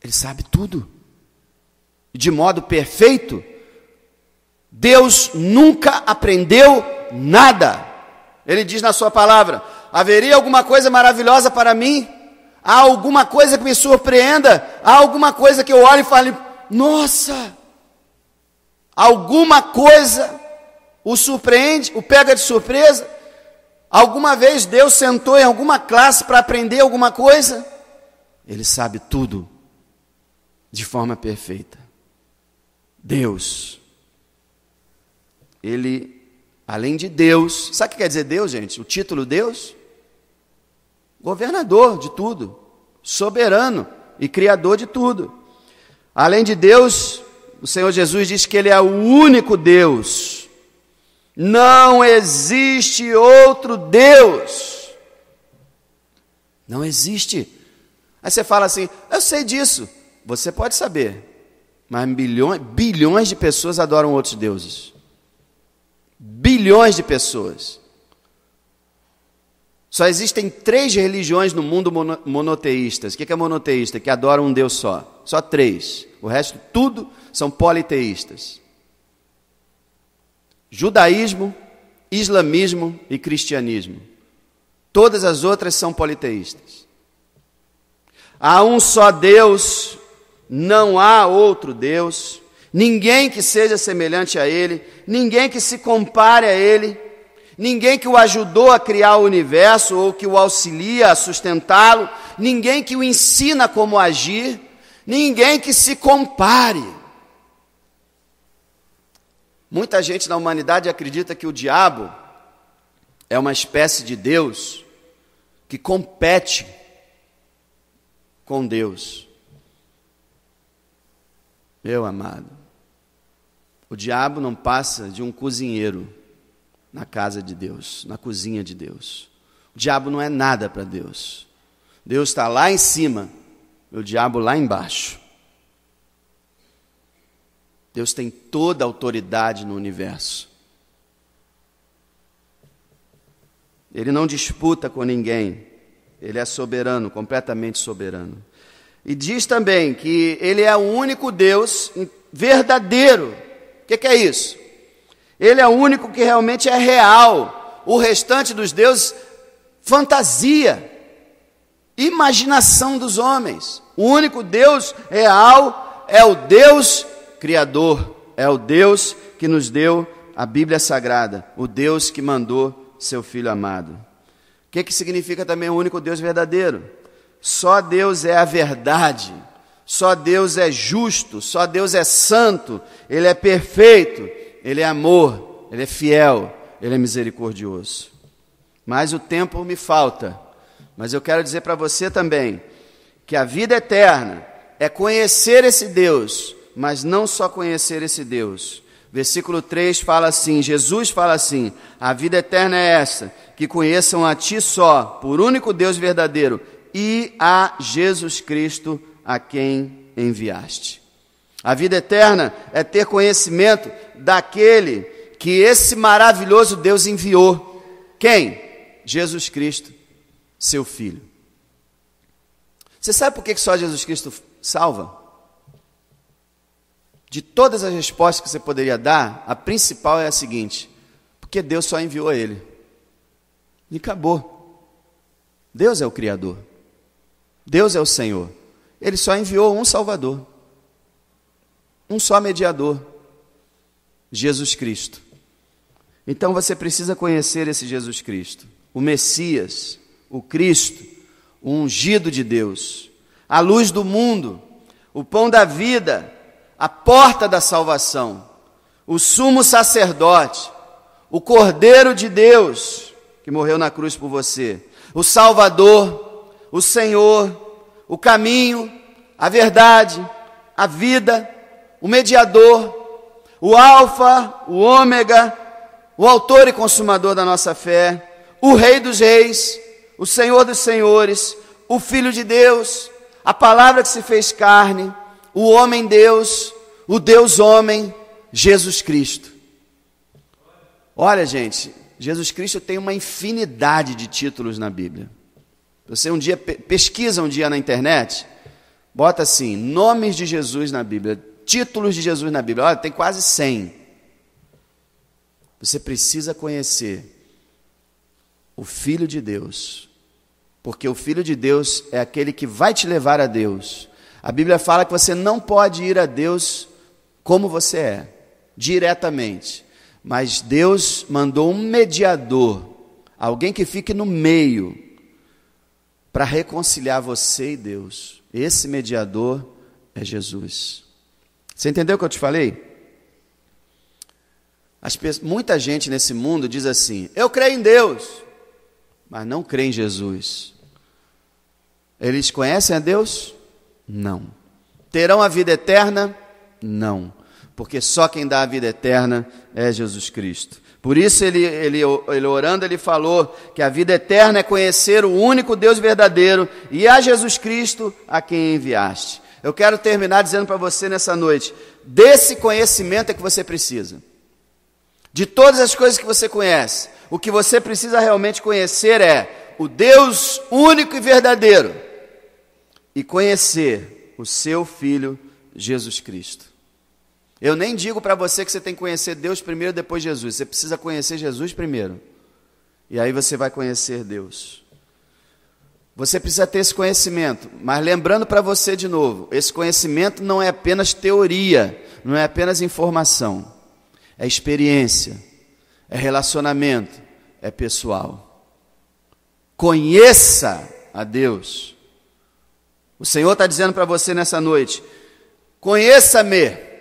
Ele sabe tudo. De modo perfeito. Deus nunca aprendeu nada. Ele diz na sua palavra: haveria alguma coisa maravilhosa para mim? Há alguma coisa que me surpreenda? Há alguma coisa que eu olhe e fale: nossa! Alguma coisa o surpreende, o pega de surpresa? Alguma vez Deus sentou em alguma classe para aprender alguma coisa? Ele sabe tudo de forma perfeita. Deus, Ele, além de Deus, sabe o que quer dizer Deus, gente? O título Deus? Governador de tudo, soberano e criador de tudo. Além de Deus, o Senhor Jesus diz que Ele é o único Deus. Não existe outro Deus. Não existe. Aí você fala assim: eu sei disso. Você pode saber, mas bilhões de pessoas adoram outros deuses. Bilhões de pessoas. Só existem 3 religiões no mundo monoteístas. O que é monoteísta? Que adoram um Deus só. Só 3. O resto tudo são politeístas. Judaísmo, islamismo e cristianismo. Todas as outras são politeístas. Há um só Deus, não há outro Deus, ninguém que seja semelhante a Ele, ninguém que se compare a Ele, ninguém que o ajudou a criar o universo ou que o auxilia a sustentá-lo, ninguém que o ensina como agir, ninguém que se compare. Muita gente na humanidade acredita que o diabo é uma espécie de Deus que compete com Deus. Meu amado, o diabo não passa de um cozinheiro na casa de Deus, na cozinha de Deus. O diabo não é nada para Deus. Deus está lá em cima, e o diabo lá embaixo. Deus tem toda a autoridade no universo. Ele não disputa com ninguém. Ele é soberano, completamente soberano. E diz também que Ele é o único Deus verdadeiro. O que é isso? Ele é o único que realmente é real. O restante dos deuses, fantasia, imaginação dos homens. O único Deus real é o Deus Criador. É o Deus que nos deu a Bíblia Sagrada. O Deus que mandou seu Filho amado. O que significa também o único Deus verdadeiro? Só Deus é a verdade. Só Deus é justo. Só Deus é santo. Ele é perfeito. Ele é amor. Ele é fiel. Ele é misericordioso. Mas o tempo me falta. Mas eu quero dizer para você também que a vida eterna é conhecer esse Deus, mas não só conhecer esse Deus. Versículo 3 fala assim, Jesus fala assim: a vida eterna é essa, que conheçam a Ti só, por único Deus verdadeiro, e a Jesus Cristo, a quem enviaste. A vida eterna é ter conhecimento daquele que esse maravilhoso Deus enviou. Quem? Jesus Cristo, seu Filho. Você sabe por que só Jesus Cristo salva? De todas as respostas que você poderia dar, a principal é a seguinte: porque Deus só enviou Ele. E acabou. Deus é o Criador. Deus é o Senhor. Ele só enviou um Salvador. Um só mediador. Jesus Cristo. Então você precisa conhecer esse Jesus Cristo. O Messias, o Cristo, o ungido de Deus, a luz do mundo, o pão da vida, a porta da salvação, o sumo sacerdote, o Cordeiro de Deus, que morreu na cruz por você, o Salvador, o Senhor, o caminho, a verdade, a vida, o mediador, o Alfa, o Ômega, o autor e consumador da nossa fé, o Rei dos Reis, o Senhor dos Senhores, o Filho de Deus, a palavra que se fez carne, o homem-Deus, o Deus-homem, Jesus Cristo. Olha, gente, Jesus Cristo tem uma infinidade de títulos na Bíblia. Você um dia pesquisa um dia na internet, bota assim, nomes de Jesus na Bíblia, títulos de Jesus na Bíblia. Olha, tem quase 100. Você precisa conhecer o Filho de Deus, porque o Filho de Deus é aquele que vai te levar a Deus. A Bíblia fala que você não pode ir a Deus como você é, diretamente. Mas Deus mandou um mediador, alguém que fique no meio, para reconciliar você e Deus. Esse mediador é Jesus. Você entendeu o que eu te falei? Muita gente nesse mundo diz assim, eu creio em Deus, mas não crê em Jesus. Eles conhecem a Deus? Não. Terão a vida eterna? Não. Porque só quem dá a vida eterna é Jesus Cristo. Por isso ele orando, ele falou que a vida eterna é conhecer o único Deus verdadeiro e a Jesus Cristo a quem enviaste. Eu quero terminar dizendo para você nessa noite, desse conhecimento é que você precisa. De todas as coisas que você conhece, o que você precisa realmente conhecer é o Deus único e verdadeiro e conhecer o seu Filho Jesus Cristo. Eu nem digo para você que você tem que conhecer Deus primeiro, depois Jesus. Você precisa conhecer Jesus primeiro. E aí você vai conhecer Deus. Você precisa ter esse conhecimento. Mas lembrando para você de novo, esse conhecimento não é apenas teoria, não é apenas informação. É experiência, é relacionamento, é pessoal. Conheça a Deus. O Senhor está dizendo para você nessa noite, conheça-me.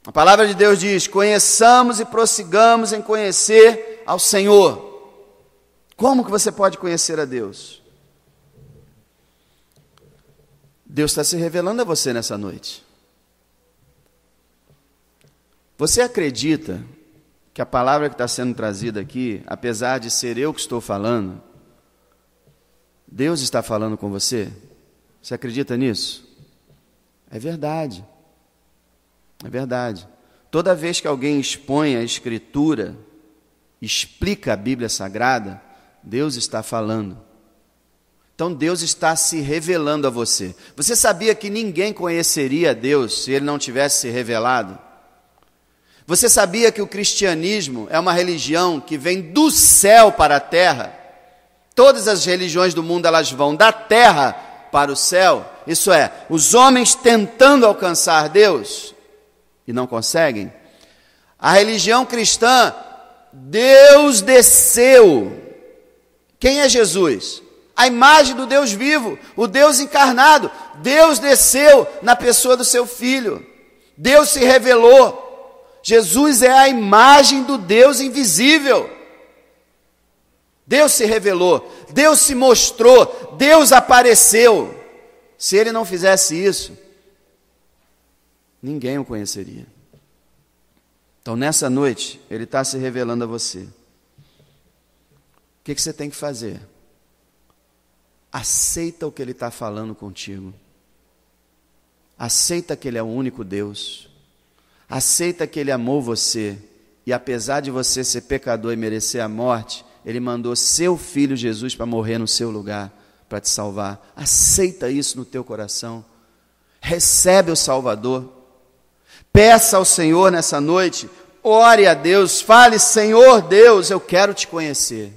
A palavra de Deus diz, conheçamos e prossigamos em conhecer ao Senhor. Como que você pode conhecer a Deus? Deus está se revelando a você nessa noite. Você acredita que a palavra que está sendo trazida aqui, apesar de ser eu que estou falando, Deus está falando com você? Você acredita nisso? É verdade. É verdade. Toda vez que alguém expõe a Escritura, explica a Bíblia Sagrada, Deus está falando. Então Deus está se revelando a você. Você sabia que ninguém conheceria Deus se Ele não tivesse se revelado? Você sabia que o cristianismo é uma religião que vem do céu para a terra? Todas as religiões do mundo elas vão da terra para o céu. Isso é, os homens tentando alcançar Deus e não conseguem. A religião cristã, Deus desceu. Quem é Jesus? A imagem do Deus vivo, o Deus encarnado. Deus desceu na pessoa do seu Filho. Deus se revelou. Jesus é a imagem do Deus invisível. Deus se revelou, Deus se mostrou, Deus apareceu. Se Ele não fizesse isso, ninguém o conheceria. Então, nessa noite, Ele está se revelando a você. O que você tem que fazer? Aceita o que Ele está falando contigo. Aceita que Ele é o único Deus. Aceita que Ele amou você. E apesar de você ser pecador e merecer a morte, Ele mandou seu Filho Jesus para morrer no seu lugar, para te salvar. Aceita isso no teu coração. Recebe o Salvador. Peça ao Senhor nessa noite, ore a Deus, fale, Senhor Deus, eu quero te conhecer.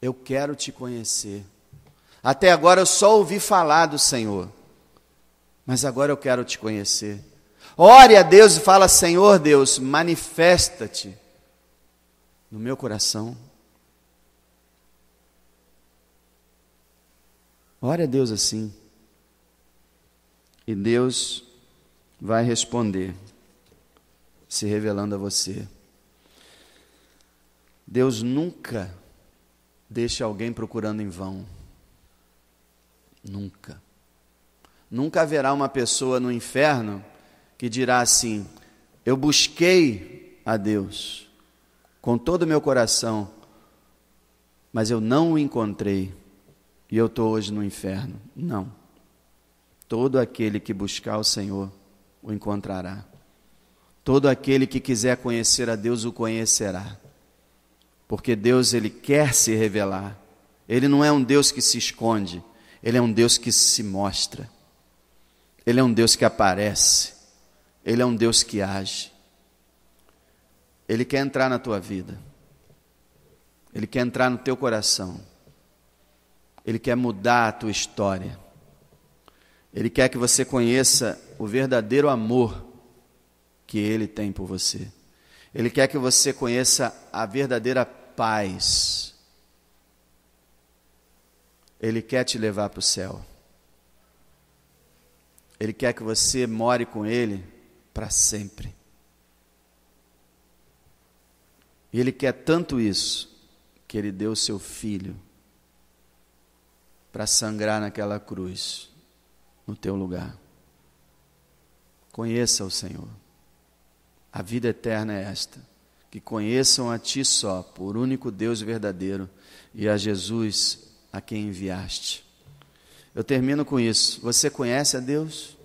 Eu quero te conhecer. Até agora eu só ouvi falar do Senhor, mas agora eu quero te conhecer. Ore a Deus e fala, Senhor Deus, manifesta-te no meu coração. Ore a Deus assim. E Deus vai responder, se revelando a você. Deus nunca deixa alguém procurando em vão. Nunca. Nunca haverá uma pessoa no inferno que dirá assim: eu busquei a Deus com todo o meu coração, mas eu não o encontrei e eu estou hoje no inferno. Não. Todo aquele que buscar o Senhor o encontrará. Todo aquele que quiser conhecer a Deus o conhecerá. Porque Deus, Ele quer se revelar. Ele não é um Deus que se esconde. Ele é um Deus que se mostra. Ele é um Deus que aparece. Ele é um Deus que age. Ele quer entrar na tua vida. Ele quer entrar no teu coração. Ele quer mudar a tua história. Ele quer que você conheça o verdadeiro amor que Ele tem por você. Ele quer que você conheça a verdadeira paz. Ele quer te levar para o céu. Ele quer que você more com Ele para sempre. E Ele quer tanto isso, que Ele deu o seu Filho para sangrar naquela cruz, no teu lugar. Conheça o Senhor. A vida eterna é esta: que conheçam a Ti só, por único Deus verdadeiro, e a Jesus a quem enviaste. Eu termino com isso. Você conhece a Deus?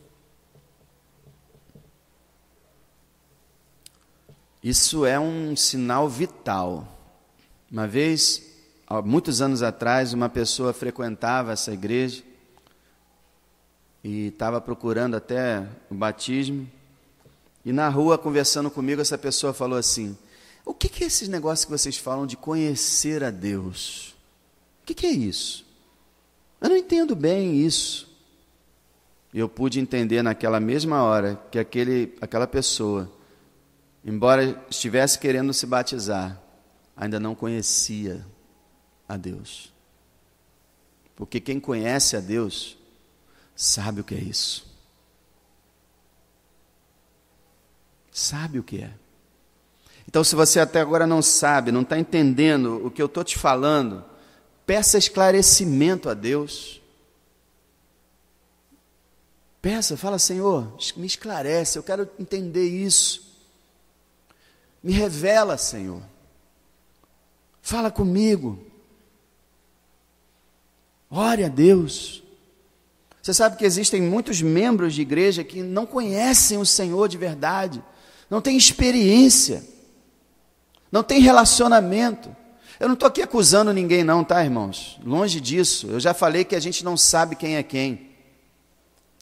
Isso é um sinal vital. Uma vez, há muitos anos atrás, uma pessoa frequentava essa igreja e estava procurando até o batismo. E na rua, conversando comigo, essa pessoa falou assim: o que é esses negócios que vocês falam de conhecer a Deus? O que é isso? Eu não entendo bem isso. E eu pude entender naquela mesma hora que aquela pessoa, embora estivesse querendo se batizar, ainda não conhecia a Deus. Porque quem conhece a Deus sabe o que é isso. Sabe o que é. Então, se você até agora não sabe, não está entendendo o que eu estou te falando, peça esclarecimento a Deus. Peça, fala: Senhor, me esclarece, eu quero entender isso. Me revela, Senhor. Fala comigo. Ore a Deus. Você sabe que existem muitos membros de igreja que não conhecem o Senhor de verdade, não têm experiência, não têm relacionamento. Eu não estou aqui acusando ninguém não, tá, irmãos? Longe disso. Eu já falei que a gente não sabe quem é quem.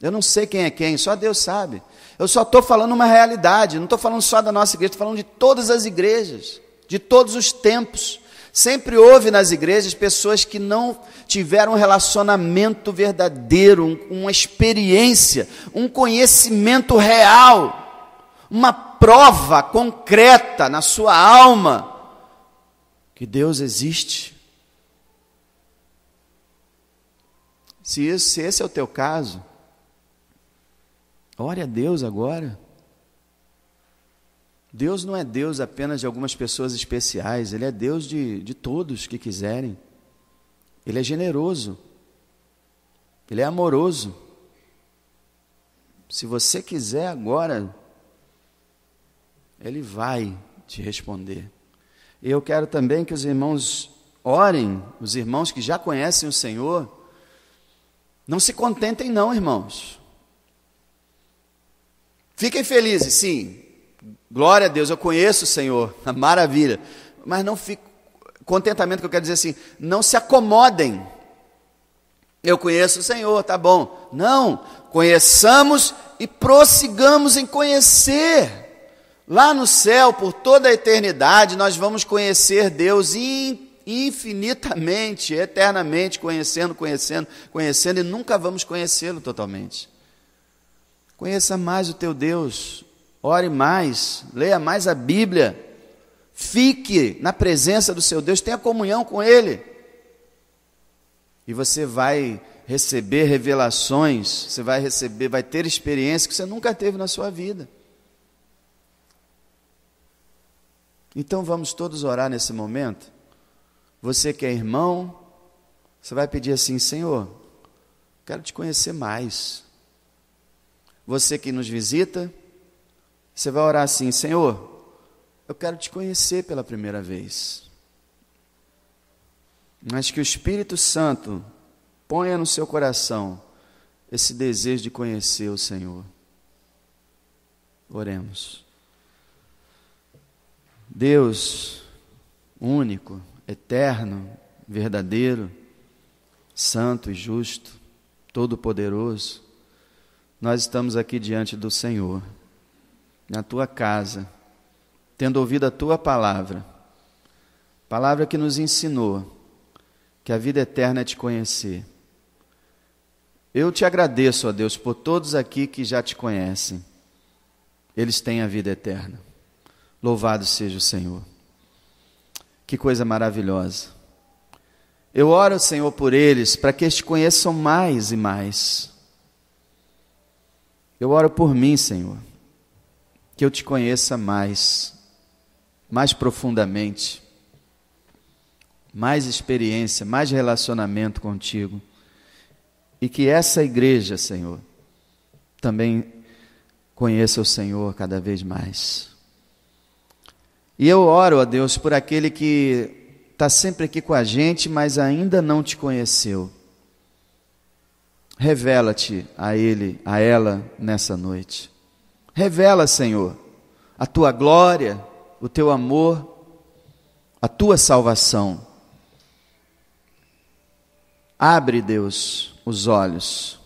Eu não sei quem é quem, só Deus sabe. Eu só estou falando uma realidade, não estou falando só da nossa igreja, estou falando de todas as igrejas, de todos os tempos. Sempre houve nas igrejas pessoas que não tiveram um relacionamento verdadeiro, uma experiência, um conhecimento real, uma prova concreta na sua alma que Deus existe. Se esse é o teu caso, ore a Deus agora. Deus não é Deus apenas de algumas pessoas especiais, Ele é Deus de todos que quiserem. Ele é generoso, Ele é amoroso. Se você quiser agora, Ele vai te responder. E eu quero também que os irmãos orem, os irmãos que já conhecem o Senhor. Não se contentem não, irmãos. Fiquem felizes, sim. Glória a Deus, eu conheço o Senhor, maravilha. Mas não fique, contentamento que eu quero dizer assim, não se acomodem. Eu conheço o Senhor, tá bom. Não, conheçamos e prossigamos em conhecer. Lá no céu, por toda a eternidade, nós vamos conhecer Deus infinitamente, eternamente, conhecendo, e nunca vamos conhecê-lo totalmente. Conheça mais o teu Deus, ore mais, leia mais a Bíblia, fique na presença do seu Deus, tenha comunhão com Ele. E você vai receber revelações, você vai ter experiências que você nunca teve na sua vida. Então vamos todos orar nesse momento. Você que é irmão, você vai pedir assim: Senhor, quero te conhecer mais. Você que nos visita, você vai orar assim: Senhor, eu quero te conhecer pela primeira vez. Mas que o Espírito Santo ponha no seu coração esse desejo de conhecer o Senhor. Oremos. Deus único, eterno, verdadeiro, santo e justo, todo-poderoso, nós estamos aqui diante do Senhor, na tua casa, tendo ouvido a tua palavra que nos ensinou que a vida eterna é te conhecer. Eu te agradeço, ó Deus, por todos aqui que já te conhecem. Eles têm a vida eterna. Louvado seja o Senhor. Que coisa maravilhosa. Eu oro, Senhor, por eles, para que eles te conheçam mais e mais. Eu oro por mim, Senhor, que eu te conheça mais profundamente, mais experiência, mais relacionamento contigo. E que essa igreja, Senhor, também conheça o Senhor cada vez mais. E eu oro, ó Deus, por aquele que está sempre aqui com a gente, mas ainda não te conheceu. Revela-te a ele, a ela, nessa noite. Revela, Senhor, a tua glória, o teu amor, a tua salvação. Abre, Deus, os olhos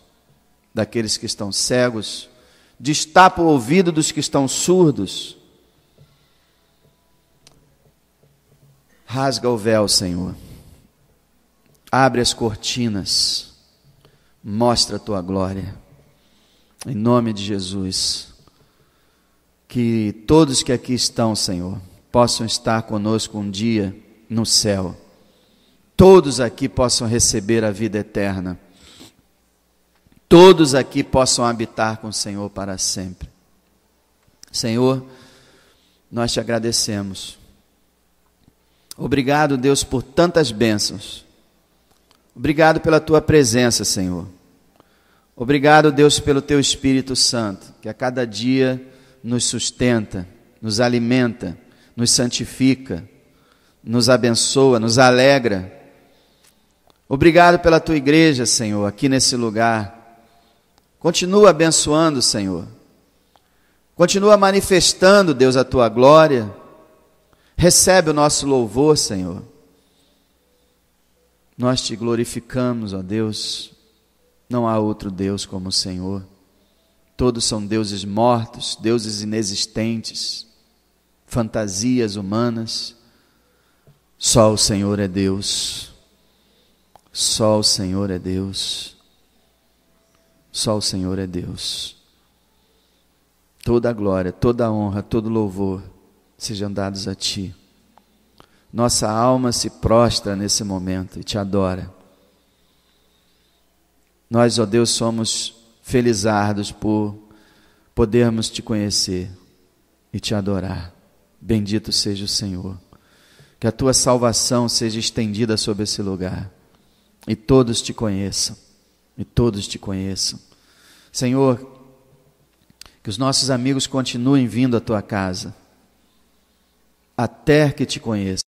daqueles que estão cegos, destapa o ouvido dos que estão surdos. Rasga o véu, Senhor. Abre as cortinas. Mostra a tua glória. Em nome de Jesus. Que todos que aqui estão, Senhor, possam estar conosco um dia no céu. Todos aqui possam receber a vida eterna. Todos aqui possam habitar com o Senhor para sempre. Senhor, nós te agradecemos. Obrigado, Deus, por tantas bênçãos. Obrigado pela tua presença, Senhor. Obrigado, Deus, pelo teu Espírito Santo, que a cada dia nos sustenta, nos alimenta, nos santifica, nos abençoa, nos alegra. Obrigado pela tua igreja, Senhor, aqui nesse lugar. Continua abençoando, Senhor. Continua manifestando, Deus, a tua glória. Recebe o nosso louvor, Senhor. Nós te glorificamos, ó Deus. Não há outro Deus como o Senhor. Todos são deuses mortos, deuses inexistentes, fantasias humanas. Só o Senhor é Deus. Só o Senhor é Deus. Só o Senhor é Deus. Toda a glória, toda a honra, todo louvor sejam dados a Ti. Nossa alma se prostra nesse momento e Te adora. Nós, ó Deus, somos felizardos por podermos Te conhecer e Te adorar. Bendito seja o Senhor. Que a Tua salvação seja estendida sobre esse lugar e todos Te conheçam, e todos Te conheçam. Senhor, que os nossos amigos continuem vindo à Tua casa, até que Te conheçam.